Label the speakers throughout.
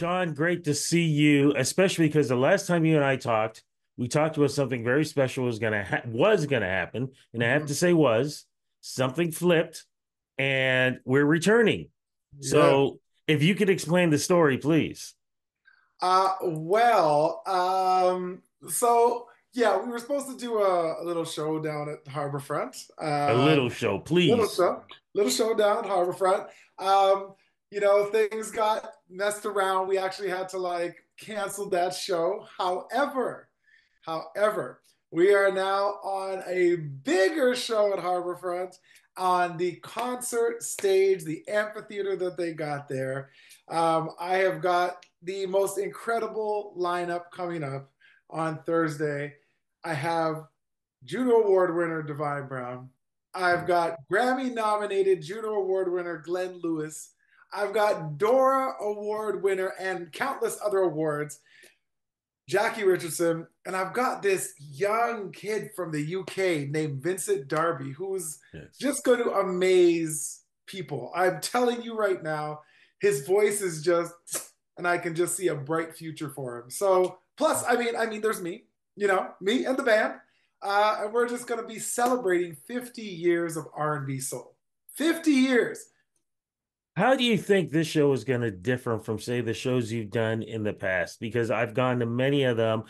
Speaker 1: Sean, great to see you, especially because the last time you and I talked, we talked about something very special was gonna happen, and I have
Speaker 2: Mhm.
Speaker 1: to say was something flipped, and we're returning.
Speaker 2: Yeah.
Speaker 1: So, if you could explain the story, please.
Speaker 2: So yeah, we were supposed to do a little show down at Harbourfront.
Speaker 1: A little show,
Speaker 2: Little
Speaker 1: please.
Speaker 2: show, little show down at Harbourfront. Things got messed around. We actually had to like cancel that show. However, we are now on a bigger show at Harbourfront on the concert stage, the amphitheater that they got there. I have got the most incredible lineup coming up on Thursday. I have Juno Award winner Divine Brown. I've got Grammy nominated Juno Award winner Glenn Lewis. I've got Dora Award winner and countless other awards, Jackie Richardson. And I've got this young kid from the UK named Vincent Darby who's
Speaker 1: Yes.
Speaker 2: just going to amaze people. I'm telling you right now, his voice is just, and I can just see a bright future for him. So, plus, there's me and the band. And we're just going to be celebrating 50 years of R&B soul. 50 years.
Speaker 1: How do you think this show is going to differ from, say, the shows you've done in the past? Because I've gone to many of them.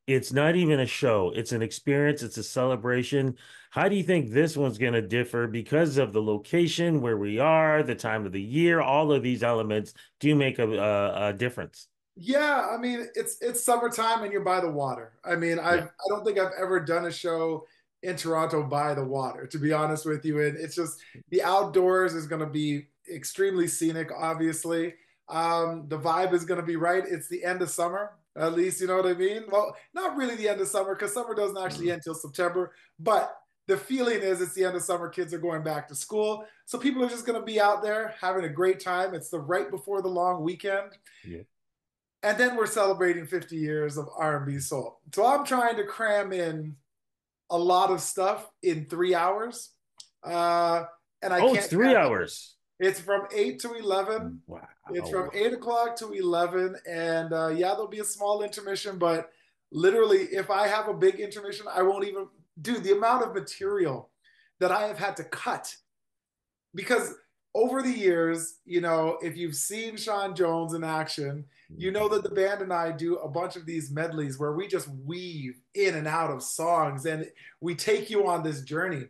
Speaker 1: It's not even a show, it's an experience, it's a celebration. How do you think this one's going to differ because of the location, where we are, the time of the year, all of these elements do make a difference?
Speaker 2: Yeah, I mean it's summertime and you're by the water.
Speaker 1: Yeah.
Speaker 2: I don't think I've ever done a show in Toronto by the water, to be honest with you. And it's just the outdoors is going to be extremely scenic, obviously. The vibe is going to be right. It's the end of summer, at least, you know what I mean? Well, not really the end of summer because summer doesn't actually
Speaker 1: Mm.
Speaker 2: end till September, but the feeling is it's the end of summer. Kids are going back to school. So people are just going to be out there having a great time. It's the right before the long weekend.
Speaker 1: Yeah.
Speaker 2: And then we're celebrating 50 years of R&B soul. So I'm trying to cram in a lot of stuff in 3 hours. Uh, and I
Speaker 1: Oh, it's
Speaker 2: can't
Speaker 1: three
Speaker 2: cram it.
Speaker 1: hours.
Speaker 2: It's from 8 to 11. It's from
Speaker 1: Wow.
Speaker 2: 8 o'clock to 11. And yeah, there'll be a small intermission, but literally, if I have a big intermission, I won't even do the amount of material that I have had to cut because over the years, if you've seen Sean Jones in action, you know that the band and I do a bunch of these medleys where we just weave in and out of songs and we take you on this journey.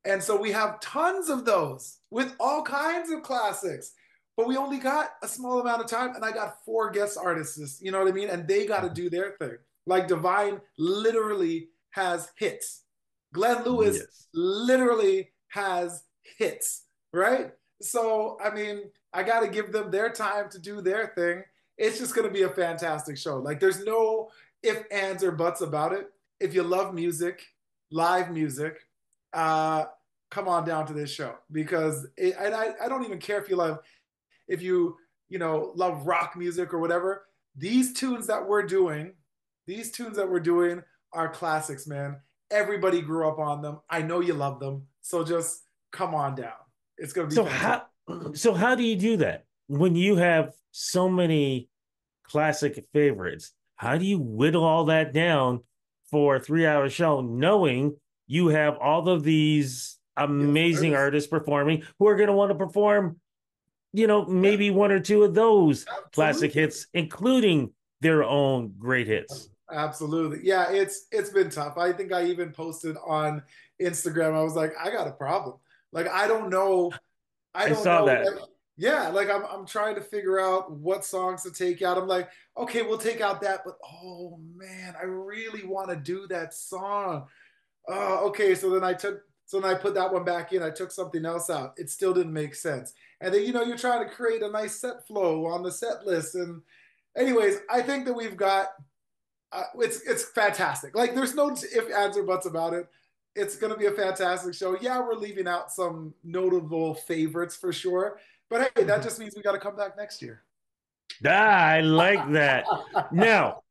Speaker 2: And so we have tons of those with all kinds of classics, but we only got a small amount of time. And I got four guest artists, you know what I mean? And they got to do their thing. Like Divine literally has hits, Glenn Lewis
Speaker 1: Yes.
Speaker 2: literally has hits, right? So, I got to give them their time to do their thing. It's just going to be a fantastic show. Like, there's no if, ands, or buts about it. If you love music, live music, uh, come on down to this show because I don't even care if you love rock music or whatever. These tunes that we're doing, these tunes that we're doing are classics, man. Everybody grew up on them. I know you love them, so just come on down. It's gonna be
Speaker 1: So
Speaker 2: fantastic.
Speaker 1: how do you do that when you have so many classic favorites? How do you whittle all that down for a 3 hour show, knowing you have all of these
Speaker 2: Yes,
Speaker 1: amazing
Speaker 2: artists.
Speaker 1: artists performing who are going to want to perform,
Speaker 2: Yeah,
Speaker 1: maybe one or two of those classic
Speaker 2: absolutely.
Speaker 1: hits, including their own great hits?
Speaker 2: Absolutely. Yeah, it's been tough. I think I even posted on Instagram. I was like, I got a problem. Like I
Speaker 1: I
Speaker 2: don't
Speaker 1: saw
Speaker 2: know
Speaker 1: that.
Speaker 2: yeah, like I'm trying to figure out what songs to take out. I'm like, okay, we'll take out that, but oh man, I really want to do that song. Oh, okay. So then I put that one back in. I took something else out. It still didn't make sense. And then, you're trying to create a nice set flow on the set list. And anyways, I think that we've got, it's fantastic. Like there's no if, ands, or buts about it. It's going to be a fantastic show. Yeah, we're leaving out some notable favorites for sure. But hey, that just means we got to come back next year.
Speaker 1: I like that. Now,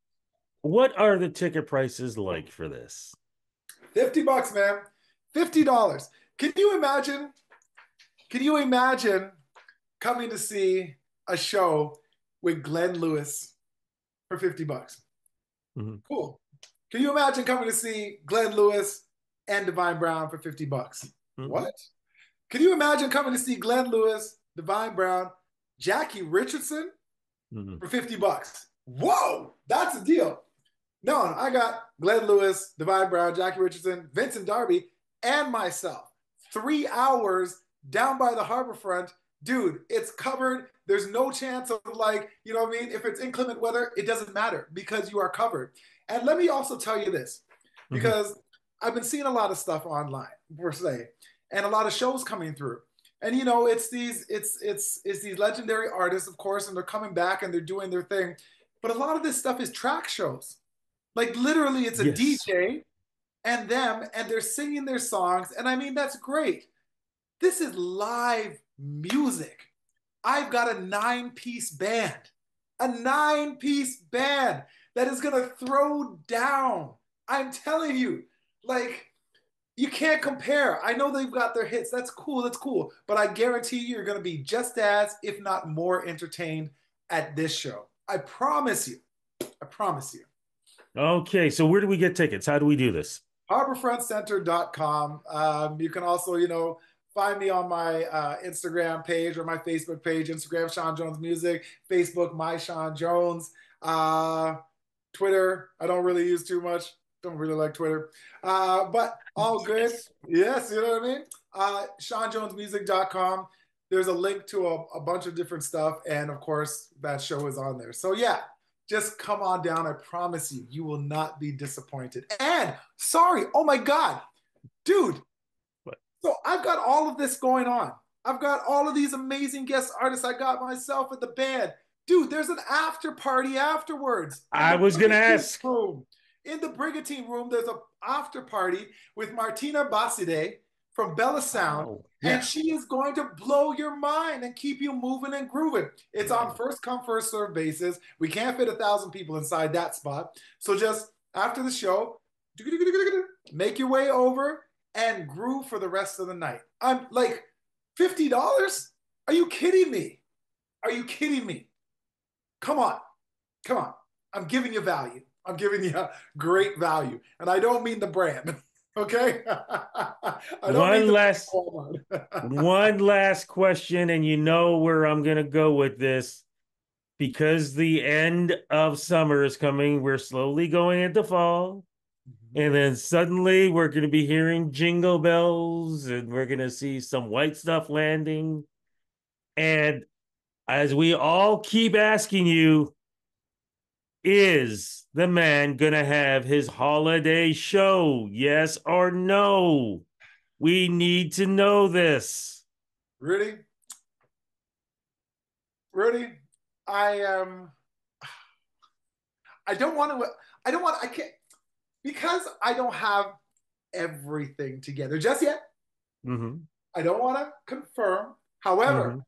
Speaker 1: what are the ticket prices like for this?
Speaker 2: $50, man. $50. Can you imagine? Can you imagine coming to see a show with Glenn Lewis for $50.
Speaker 1: Mhm.
Speaker 2: Cool. Can you imagine coming to see Glenn Lewis and Divine Brown for $50?
Speaker 1: Mhm.
Speaker 2: What? Can you imagine coming to see Glenn Lewis, Divine Brown, Jackie Richardson
Speaker 1: Mhm.
Speaker 2: for $50? Whoa, that's a deal. No, I got Glenn Lewis, Divine Brown, Jackie Richardson, Vincent Darby, and myself. 3 hours down by the Harbourfront. Dude, it's covered. There's no chance of like, you know what I mean? If it's inclement weather, it doesn't matter because you are covered. And let me also tell you this,
Speaker 1: Mhm.
Speaker 2: because I've been seeing a lot of stuff online, per se, and a lot of shows coming through. And you know, it's these legendary artists, of course, and they're coming back and they're doing their thing. But a lot of this stuff is track shows. Like literally, it's a
Speaker 1: Yes.
Speaker 2: DJ and them, and they're singing their songs. And I mean, that's great. This is live music. I've got a 9 piece band, a 9 piece band that is going to throw down. I'm telling you, like, you can't compare. I know they've got their hits. That's cool. That's cool. But I guarantee you, you're going to be just as, if not more, entertained at this show. I promise you. I promise you.
Speaker 1: Okay, so where do we get tickets? How do we do this?
Speaker 2: Harbourfrontcenter.com. You can also, find me on my Instagram page or my Facebook page, Instagram, Sean Jones Music, Facebook, my Sean Jones, uh, Twitter. I don't really use too much. Don't really like Twitter, but all good.
Speaker 1: Yes.
Speaker 2: Yes, you know what I mean? SeanJonesMusic.com. There's a link to a bunch of different stuff. And of course, that show is on there. So, yeah, just come on down. I promise you, you will not be disappointed. And sorry, oh my God, dude.
Speaker 1: But
Speaker 2: So I've got all of this going on. I've got all of these amazing guest artists. I got myself at the band. Dude, there's an after party afterwards in
Speaker 1: I
Speaker 2: the
Speaker 1: was gonna
Speaker 2: brigantine
Speaker 1: ask.
Speaker 2: room. In the brigantine room, there's an after party with Martina Baside from Bella Sound,
Speaker 1: Oh,
Speaker 2: and
Speaker 1: yeah.
Speaker 2: she is going to blow your mind and keep you moving and grooving. It's on
Speaker 1: Yeah.
Speaker 2: first come, first serve basis. We can't fit 1,000 people inside that spot. So just after the show, make your way over and groove for the rest of the night. I'm like, $50? Are you kidding me? Are you kidding me? Come on. Come on. I'm giving you value. I'm giving you great value. And I don't mean the brand. Okay? I don't mean
Speaker 1: One
Speaker 2: the
Speaker 1: last
Speaker 2: Walmart.
Speaker 1: one last question, and you know where I'm gonna go with this. Because the end of summer is coming, we're slowly going into fall. And then suddenly we're going to be hearing jingle bells and we're going to see some white stuff landing. And as we all keep asking you, is the man going to have his holiday show? Yes or no? We need to know this.
Speaker 2: Rudy, Rudy, I I don't want to I can't, because I don't have everything together just yet.
Speaker 1: Mm-hmm.
Speaker 2: I don't want to confirm. However,
Speaker 1: Mm-hmm.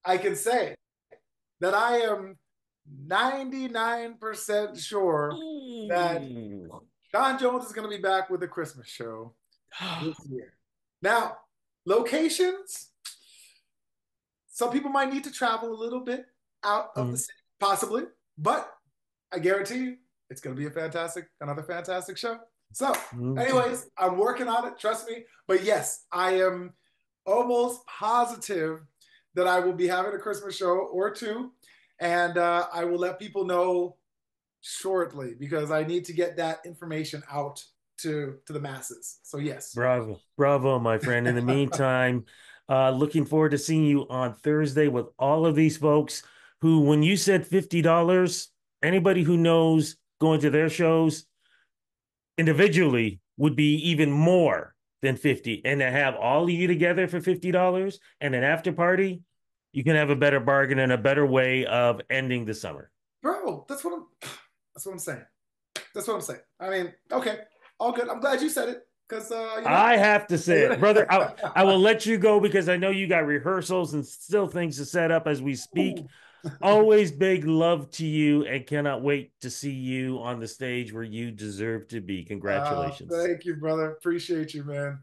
Speaker 2: I can say that I am 99% sure that
Speaker 1: Ooh.
Speaker 2: John Jones is going to be back with the Christmas show this year. Now, locations, some people might need to travel a little bit out of the
Speaker 1: Mm-hmm.
Speaker 2: city, possibly, but I guarantee you it's going to be another fantastic show. So,
Speaker 1: Mm-hmm.
Speaker 2: anyways, I'm working on it, trust me. But yes, I am almost positive that I will be having a Christmas show or two, and I will let people know shortly because I need to get that information out to the masses. So yes.
Speaker 1: Bravo. Bravo, my friend. In the meantime, looking forward to seeing you on Thursday with all of these folks who, when you said $50, anybody who knows going to their shows individually would be even more than 50. And to have all of you together for $50 and an after party, you can have a better bargain and a better way of ending the summer.
Speaker 2: Bro, that's what I'm saying. That's what I'm saying. I mean, okay, all good. I'm glad you said it because
Speaker 1: I have to say it, brother. I will let you go because I know you got rehearsals and still things to set up as we speak. Always big love to you and cannot wait to see you on the stage where you deserve to be. Congratulations.
Speaker 2: thank you, brother. Appreciate you, man.